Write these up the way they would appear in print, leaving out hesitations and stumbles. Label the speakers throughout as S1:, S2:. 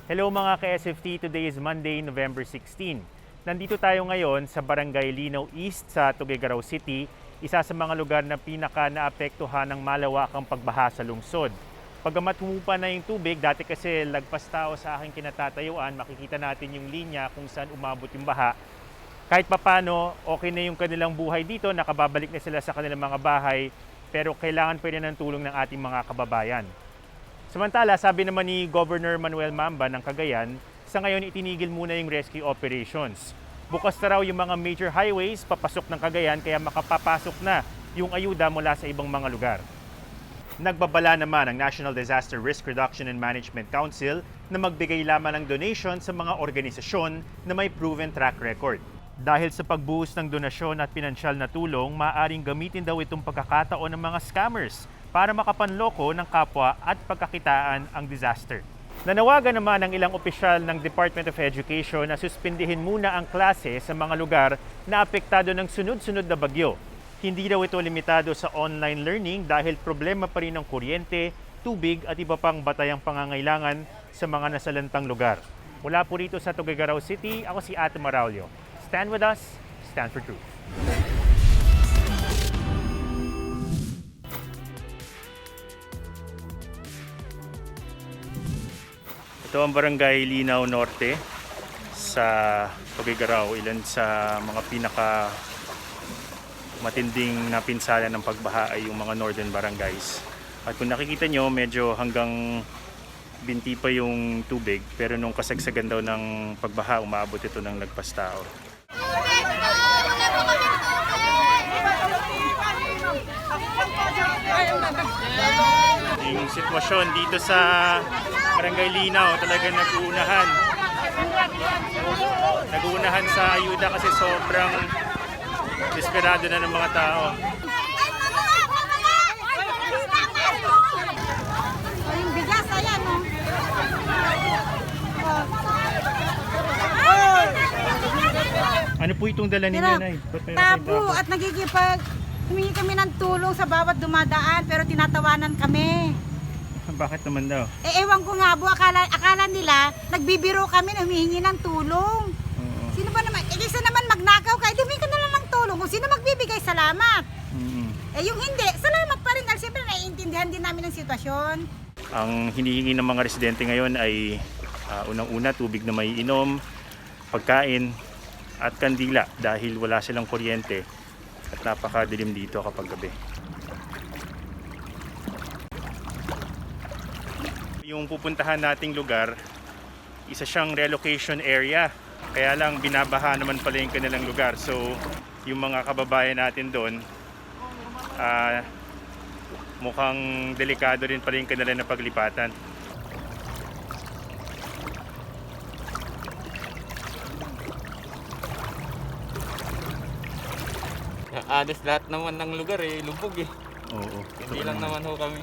S1: Hello mga ka-SFT, today is Monday, November 16. Nandito tayo ngayon sa Barangay Linaw East sa Tuguegarao City, isa sa mga lugar na pinaka-naapektuhan ng malawakang pagbaha sa lungsod. Pagamat humupa na yung tubig, dati kasi lagpas tao sa aking kinatatayuan, makikita natin yung linya kung saan umabot yung baha. Kahit papano, okay na yung kanilang buhay dito, nakababalik na sila sa kanilang mga bahay, pero kailangan pa rin ng tulong ng ating mga kababayan. Samantala, sabi naman ni Governor Manuel Mamba ng Cagayan, sa ngayon itinigil muna yung rescue operations. Bukas na raw yung mga major highways papasok ng Cagayan kaya makapapasok na yung ayuda mula sa ibang mga lugar. Nagbabala naman ang National Disaster Risk Reduction and Management Council na magbigay lamang ng donation sa mga organisasyon na may proven track record. Dahil sa pagbuhos ng donasyon at pinansyal na tulong, maaaring gamitin daw itong pagkakataon ng mga scammers para makapanloko ng kapwa at pagkakitaan ang disaster. Nanawagan naman ang ilang opisyal ng Department of Education na suspindihin muna ang klase sa mga lugar na apektado ng sunod-sunod na bagyo. Hindi daw ito limitado sa online learning dahil problema pa rin ng kuryente, tubig at iba pang batayang pangangailangan sa mga nasalantang lugar. Mula po rito sa Tuguegarao City, ako si Ate Maraulio. Stand with us, stand for truth. Ito ang Barangay Linaw Norte sa Tuguegarao, ilan sa mga pinaka matinding napinsala ng pagbaha ay yung mga northern barangays. At kung nakikita nyo, medyo hanggang binti pa yung tubig, pero nung kasagsagan daw ng pagbaha, umaabot ito ng lagpas tao. Yung sitwasyon dito sa Barangay Linaw talagang nag-uunahan sa ayuda kasi sobrang desperado na ng mga tao.
S2: Yung bigas, ayan o.
S1: Ano po itong dala ninyo, Nay?
S2: Tapo at humingi kami ng tulong sa bawat dumadaan pero tinatawanan kami.
S1: Bakit naman daw?
S2: Ewan ko nga po, akala nila nagbibiro kami na humihingi ng tulong. Sino ba naman? Isa naman magnakaw kahit humingi ka na lang ng tulong. Kung sino magbibigay, salamat. Yung hindi, salamat pa rin. Dahil siyempre naiintindihan din namin ang sitwasyon.
S1: Ang hinihingi ng mga residente ngayon ay unang-una tubig na may inom, pagkain at kandila dahil wala silang kuryente at napakadilim dito kapag gabi. Yung pupuntahan nating lugar, isa siyang relocation area. Kaya lang binabaha naman pala yung kanilang lugar. So yung mga kababayan natin doon, mukhang delikado rin pala yung kanilang na paglipatan.
S3: Alis lahat naman ng lugar lubog
S1: Oo.
S3: Hindi lang naman ho kami.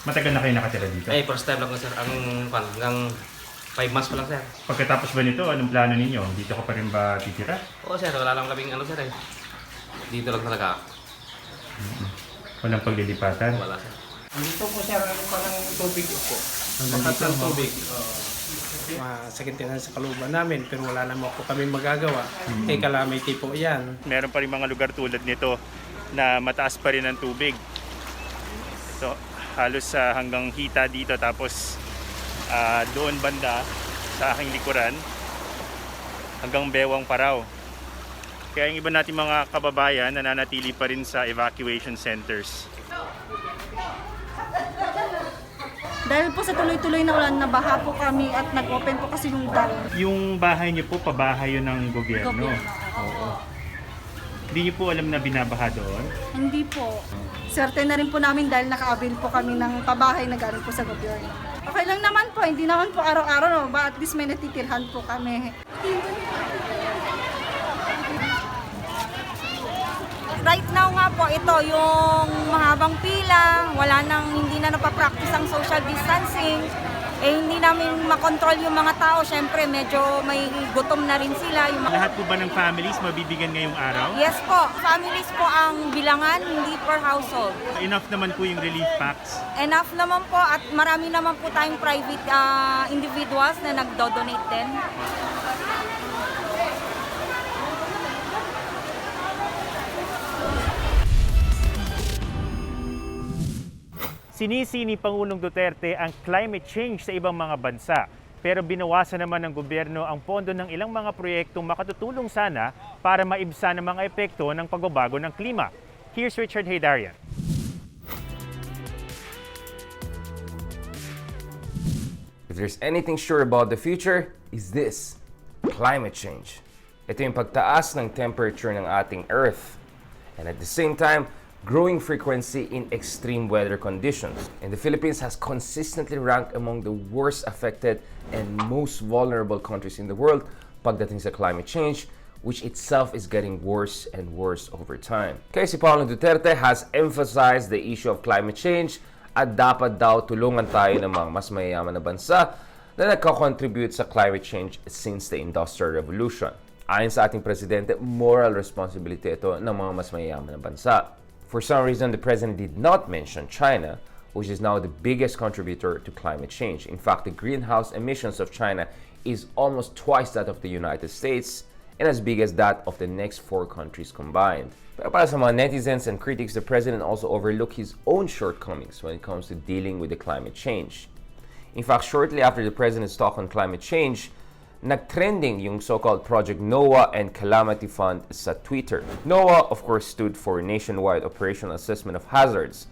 S1: Matagal na kayo nakatira dito?
S3: First time lang ko sir. Hanggang 5 months pa lang sir.
S1: Pagkatapos ba nito, anong plano ninyo? Dito ka pa rin ba titira?
S3: Oo sir, wala lang kaming sir Dito lang talaga.
S1: Walang paglilipatan?
S3: Wala sir.
S4: Dito po sir, parang tubig po. Bakat ng tubig. Masakit yan sa kaluban namin, pero wala naman po kami magagawa. Calamity po yan.
S1: Meron pa rin mga lugar tulad nito na mataas pa rin ang tubig. So, halos hanggang hita dito, tapos doon banda sa aking likuran hanggang Bewang Paraw. Kaya yung iba natin mga kababayan nananatili pa rin sa evacuation centers.
S5: Dahil po sa tuloy-tuloy na ulan, nabaha po kami at nag-open po kasi yung dam.
S1: Yung bahay niyo po, pabahay yun ng gobyerno? Oo. Hindi niyo po alam na binabaha doon?
S5: Hindi po. Swerte na rin po namin dahil naka-avail po kami ng pabahay na galing po sa gobyerno. Okay lang naman po, hindi naman po araw-araw, no? But at least may natitirhan po kami.
S2: Right now nga po, ito yung mahabang pila, hindi na napapractice ang social distancing.
S6: hindi namin makontrol yung mga tao. Siyempre, medyo may gutom na rin sila. Yung
S1: Lahat po ba ng families mabibigyan ngayong araw?
S6: Yes po, families po ang bilangan, hindi per household.
S1: Enough naman po yung relief packs.
S6: Enough naman po at marami naman po tayong private individuals na nagdo-donate din.
S1: Sinisi ni Pangulong Duterte ang climate change sa ibang mga bansa. Pero binawasan naman ng gobyerno ang pondo ng ilang mga proyektong makatutulong sana para maibsan ang mga epekto ng pagbabago ng klima. Here's Richard Haydarian.
S7: If there's anything sure about the future, is this: climate change. Ito yung pagtaas ng temperature ng ating Earth. And at the same time, growing frequency in extreme weather conditions. And the Philippines has consistently ranked among the worst affected and most vulnerable countries in the world pagdating sa climate change, which itself is getting worse and worse over time. Kaya si Pangulong Duterte has emphasized the issue of climate change at dapat daw tulungan tayo ng mga mas mayayaman na bansa na nagko-contribute sa climate change since the Industrial Revolution. Ayon sa ating Presidente, moral responsibility ito ng mga mas mayayaman na bansa. For some reason, the President did not mention China, which is now the biggest contributor to climate change. In fact, the greenhouse emissions of China is almost twice that of the United States and as big as that of the next 4 countries combined. Pero para sa mga netizens and critics, the President also overlooked his own shortcomings when it comes to dealing with the climate change. In fact, shortly after the President's talk on climate change, nag-trending yung so-called Project NOAA and Calamity Fund sa Twitter. NOAA, of course, stood for Nationwide Operational Assessment of Hazards,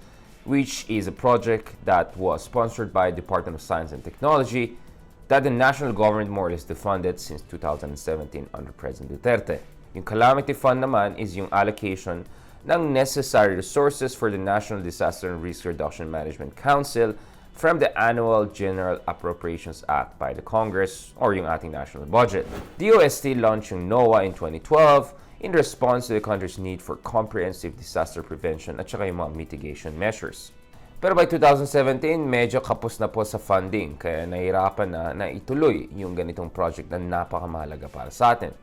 S7: which is a project that was sponsored by the Department of Science and Technology that the national government more or less defunded since 2017 under President Duterte. Yung Calamity Fund naman is yung allocation ng necessary resources for the National Disaster and Risk Reduction Management Council from the Annual General Appropriations Act by the Congress or yung ating national budget. DOST launched yung NOAA in 2012 in response to the country's need for comprehensive disaster prevention at saka yung mga mitigation measures. Pero by 2017, medyo kapos na po sa funding kaya nahirapan na ituloy yung ganitong project na napakamahalaga para sa atin.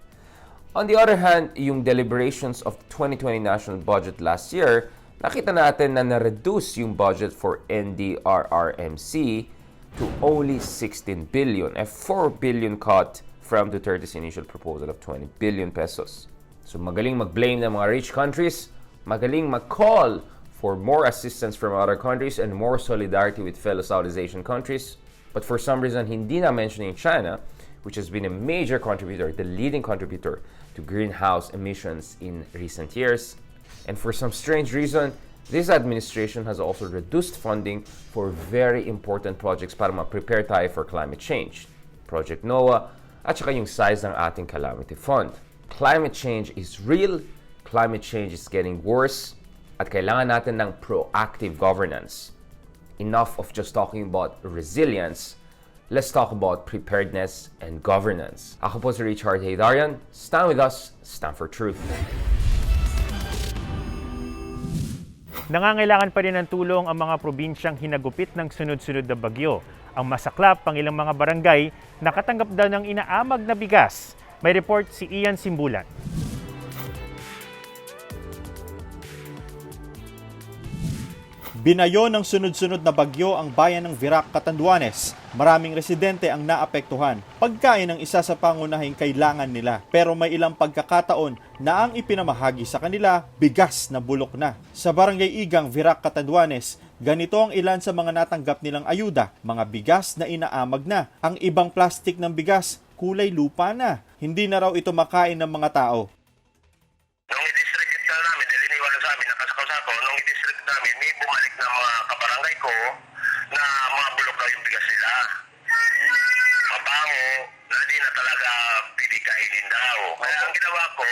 S7: On the other hand, yung deliberations of the 2020 national budget last year, nakita natin na na-reduce yung budget for NDRRMC to only 16 billion, a 4 billion cut from Duterte's initial proposal of 20 billion pesos. So magaling mag-blame ng mga rich countries, magaling mag-call for more assistance from other countries and more solidarity with fellow Southeast Asian countries. But for some reason, hindi na mentioning China, which has been a major contributor, the leading contributor to greenhouse emissions in recent years. And for some strange reason, this administration has also reduced funding for very important projects para ma-prepare tayo for climate change. Project NOAA at saka yung size ng ating Calamity Fund. Climate change is real, climate change is getting worse, at kailangan natin ng proactive governance. Enough of just talking about resilience, let's talk about preparedness and governance. Ako po si Richard Haydarian. Stand with us, stand for truth.
S1: Nangangailangan pa rin ng tulong ang mga probinsyang hinagupit ng sunod-sunod na bagyo. Ang masaklap ang ilang mga barangay nakatanggap daw ng inaamag na bigas. May report si Ian Simbulan.
S8: Binayo ng sunod-sunod na bagyo ang bayan ng Virac, Catanduanes. Maraming residente ang naapektuhan. Pagkain ang isa sa pangunahing kailangan nila. Pero may ilang pagkakataon na ang ipinamahagi sa kanila, bigas na bulok na. Sa Barangay Igang, Virac, Catanduanes, ganito ang ilan sa mga natanggap nilang ayuda. Mga bigas na inaamag na. Ang ibang plastik ng bigas, kulay lupa na. Hindi na raw ito makain ng mga tao.
S9: Nung i-distribute na namin, dahil iniwala sa amin, nakaskaw ko, nung i-distribute namin, may bumalik na mga kabarangay ko na mga bulok daw yung bigas nila. Mabango, na di na talaga pinikainin daw. Kaya ang ginawa ko,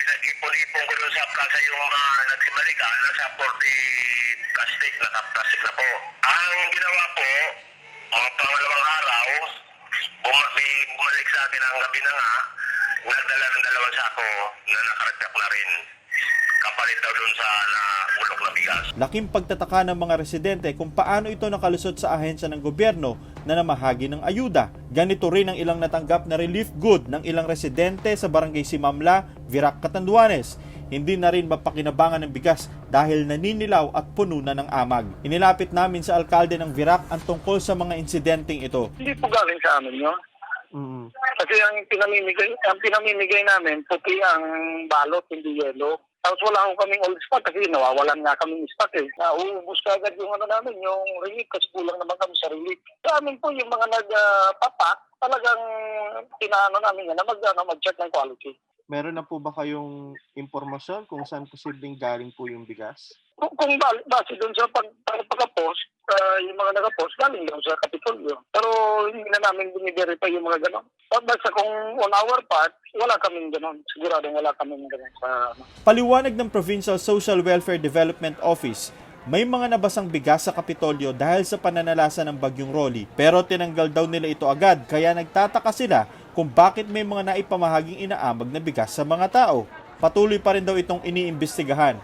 S9: pinag-ipon-ipon ko doon sa plaza yung mga nagsibalika, nasa 40 plastic, naka-plastic na po. Ang ginawa ko, mga pangalawang araw, bumalik sa akin ang gabi na nga, nagdala ng 2 sako na nakaragdak na rin. Kapalit daw dun sa bulok na bigas.
S8: Laking pagtataka ng mga residente kung paano ito nakalusot sa ahensya ng gobyerno na namahagi ng ayuda. Ganito rin ang ilang natanggap na relief good ng ilang residente sa barangay Simamla, Virac, Catanduanes. Hindi na rin mapakinabangan ng bigas dahil naninilaw at puno na ng amag. Inilapit namin sa alkalde ng Virac ang tungkol sa mga insidenteng ito.
S9: Hindi po galing sa amin yun. Kasi ang pinamimigay namin, puti ang balot, hindi yelo. Tapos wala akong kaming old stock kasi nawawalan nga kaming stock eh. Nauubos ka agad yung namin, yung relief kasi kulang naman kami sa relief. Sa amin po yung mga nagpapak, talagang pinaano namin yan na mag-check ng quality.
S8: Meron na po ba kayong impormasyon kung saan posibleng galing po yung bigas?
S9: Kung base doon sa pagka-post, yung mga nag-post, galing doon sa Kapitolyo. Pero hindi na namin biniverify yung mga gano'n. Basta kung on our part, wala kaming gano'n. Siguradong wala kaming gano'n sa...
S8: Paliwanag ng Provincial Social Welfare Development Office, may mga nabasang bigas sa Kapitolyo dahil sa pananalasa ng Bagyong Rolly. Pero tinanggal daw nila ito agad, kaya nagtataka sila kung bakit may mga naipamahaging inaamag na bigas sa mga tao. Patuloy pa rin daw itong iniimbestigahan.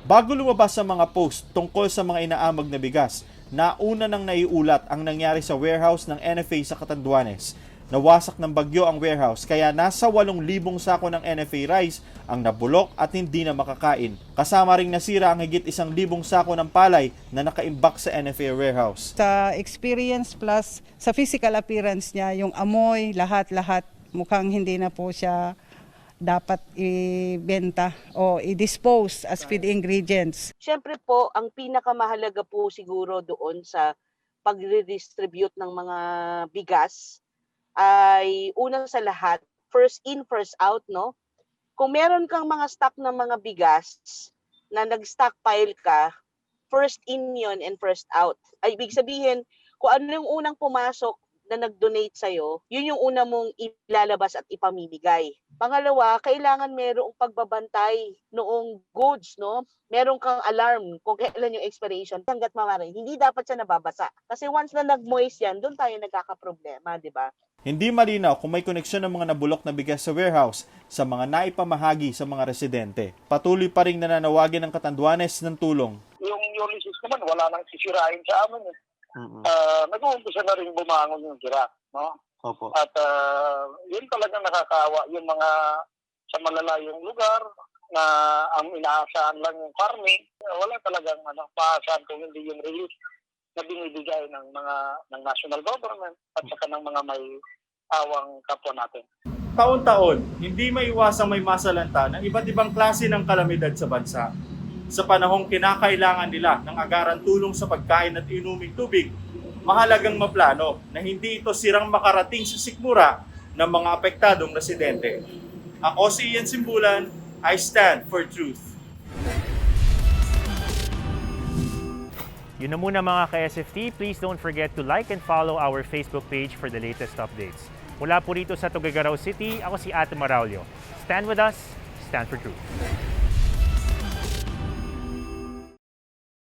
S8: Bago lumabas sa mga post tungkol sa mga inaamag na bigas, nauna nang naiulat ang nangyari sa warehouse ng NFA sa Catanduanes. Nawasak ng bagyo ang warehouse kaya nasa 8,000 sako ng NFA rice ang nabulok at hindi na makakain. Kasama ring nasira ang higit 1,000 sako ng palay na nakaimbak sa NFA warehouse.
S10: Sa experience plus sa physical appearance niya, yung amoy, lahat-lahat mukhang hindi na po siya dapat ibenta o i-dispose as feed ingredients.
S11: Siyempre po, ang pinakamahalaga po siguro doon sa pagre-distribute ng mga bigas ay unang sa lahat, first in, first out, no? Kung meron kang mga stock ng mga bigas na nag-stockpile ka, first in yun and first out. Ay, ibig sabihin, kung ano yung unang pumasok na nag-donate sa'yo, yun yung una mong ilalabas at ipamimigay. Pangalawa, kailangan merong pagbabantay noong goods, no? Meron kang alarm kung kailan yung expiration. Hanggat mamaray, hindi dapat siya nababasa. Kasi once na nag-moist yan, doon tayo nagkakaproblema, di ba?
S8: Hindi malinaw kung may koneksyon ng mga nabulok na bigas sa warehouse sa mga naipamahagi sa mga residente. Patuloy pa rin nananawagin ng Catanduanes ng tulong.
S9: Yung Ulysses naman, wala nang sisirain sa amin eh. Nag-uumpisa na rin bumangon yung Virac, no?
S8: Opo.
S9: At yun talagang nakakaawa yung mga sa malalayong lugar na ang inaasahan lang yung farming. Wala talagang paasahan kung hindi yung relief na binibigay ng national government at saka ng mga may awang kapwa natin.
S8: Taon-taon, hindi maiwasang may masalanta ng iba't ibang klase ng kalamidad sa bansa. Sa panahong kinakailangan nila ng agaran tulong sa pagkain at inuming tubig, mahalagang maplano na hindi ito sirang makarating sa sikmura ng mga apektadong residente. Ako si Ian Simbulan, I stand for truth.
S1: Yun na muna mga ka-SFT, please don't forget to like and follow our Facebook page for the latest updates. Mula po rito sa Tuguegarao City, ako si Ate Maraulio. Stand with us, stand for truth.